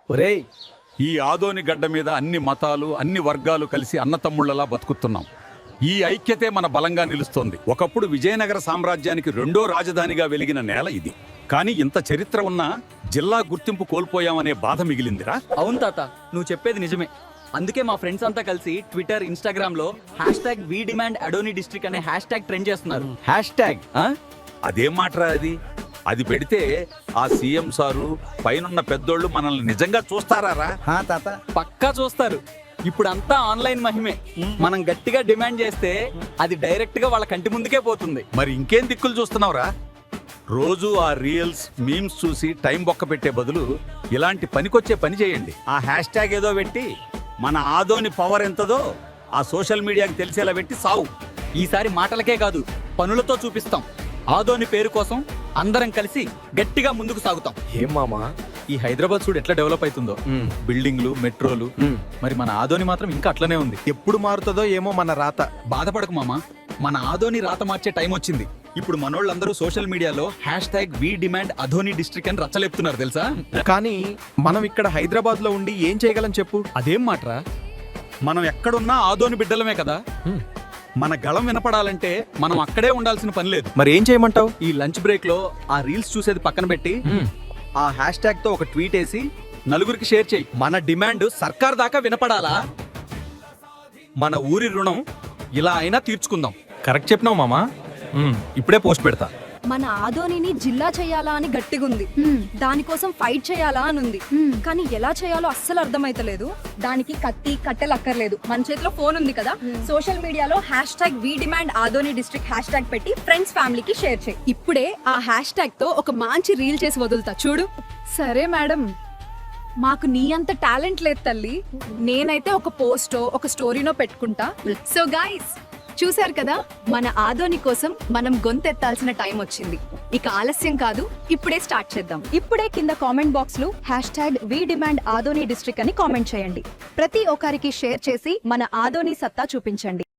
ఒరేయ్, ఈ ఆదోని గడ్డ మీద అన్ని మతాలు అన్ని వర్గాలు కలిసి అన్నతమ్ముళ్లలా బతుకుతున్నాం. ఈ ఐక్యతే మన బలంగా నిలుస్తోంది. ఒకప్పుడు విజయనగర సామ్రాజ్యానికి రెండో రాజధానిగా వెలిగిన నేల ఇది. కానీ ఇంత చరిత్ర ఉన్నా జిల్లా గుర్తింపు కోల్పోయామనే బాధ మిగిలిందిరా. అవును తాత, నువ్వు చెప్పేది నిజమే. అందుకే మా ఫ్రెండ్స్ అంతా కలిసి ట్విట్టర్, ఇన్స్టాగ్రామ్ లో #వి డిమాండ్ అడోని డిస్ట్రిక్ట్ అనే హ్యాష్ ట్రెండ్ చేస్తున్నారు. అదేం మాటరా అది? అది పెడితే ఆ సీఎం సారు పైనున్న పెద్దోళ్ళు మనల్ని నిజంగా చూస్తారా? తాత పక్కా చూస్తారు. ఇప్పుడు అంతా ఆన్లైన్ మహిమే. మనం గట్టిగా డిమాండ్ చేస్తే అది డైరెక్ట్ గా వాళ్ళ కంటి ముందుకే పోతుంది. మరి ఇంకేం దిక్కులు చూస్తున్నావురా? రోజు ఆ రీల్స్ మీమ్స్ చూసి టైం బొక్క పెట్టే బదులు ఇలాంటి పనికొచ్చే పని చేయండి. ఆ #, ఏదో పెట్టి మన ఆదోని పవర్ ఎంతదో ఆ సోషల్ మీడియాకి తెలిసేలా పెట్టి సావు. ఈసారి మాటలకే కాదు, పనులతో చూపిస్తాం. ఆదోని పేరు కోసం అందరం కలిసి గట్టిగా ముందుకు సాగుతాం. ఏం మామా, ఈ హైదరాబాద్ చూడు ఎట్లా డెవలప్ అవుతుందో. బిల్డింగ్లు, మెట్రోలు. మరి మన ఆదోని మాత్రం ఇంకా అట్లనే ఉంది. ఎప్పుడు మారుతుందో ఏమో మన రాత. బాధపడకు మామ, మన ఆదోని రాత మార్చే టైం వచ్చింది. ఇప్పుడు మనోళ్ళందరూ సోషల్ మీడియాలో #వి డిమాండ్ అధోని డిస్ట్రిక్ట్ అని రచ్చలేపుతున్నారు తెలుసా. కానీ మనం ఇక్కడ హైదరాబాద్ లో ఉండి ఏం చేయగలం చెప్పు? అదేం మాట్రా, మనం ఎక్కడున్నా ఆదోని బిడ్డలమే కదా. మన గళం వినపడాలంటే మనం అక్కడే ఉండాల్సిన పని లేదు. మరి ఏం చేయమంటావు? ఈ లంచ్ బ్రేక్ లో ఆ రీల్స్ చూసేది పక్కన పెట్టి ఆ #, తో ఒక ట్వీట్ వేసి నలుగురికి షేర్ చేయి. మన డిమాండ్ సర్కార్ దాకా వినపడాలా. మన ఊరి రుణం ఇలా అయినా తీర్చుకుందాం. కరెక్ట్ చెప్పినావు మామా. ఇప్పుడే పోస్ట్ పెడతా. మన ఆదోనిని జిల్లా చేయాలా అని గట్టిగుంది. దానికోసం ఫైట్ చేయాలా అని ఉంది. కానీ ఎలా చేయాలో అస్సలు అర్థమైతలేదు. దానికి కత్తి కట్టెలు అక్కర్లేదు. మన చేతిలో ఫోన్ ఉంది కదా. సోషల్ మీడియాలో #వి డిమాండ్ ఆదోని డిస్ట్రిక్ట్ # పెట్టి ఫ్రెండ్స్, ఫ్యామిలీకి షేర్ చేయి. ఇప్పుడే ఆ #, తో ఒక మంచి రీల్ చేసి వదులుతా చూడు. సరే మేడం, మాకు నీ అంత టాలెంట్ లేదు తల్లి. నేనైతే ఒక పోస్టో ఒక స్టోరీనో పెట్టుకుంటా. సో గైస్, చూశారు కదా, మన ఆదోని కోసం మనం గొంతెత్తాల్సిన టైం వచ్చింది. ఇక ఆలస్యం కాదు, ఇప్పుడే స్టార్ట్ చేద్దాం. ఇప్పుడే కింద కామెంట్ బాక్స్ లో #వి డిమాండ్ ఆదోని డిస్ట్రిక్ట్ అని కామెంట్ చేయండి. ప్రతి ఒక్కరికి షేర్ చేసి మన ఆదోని సత్తా చూపించండి.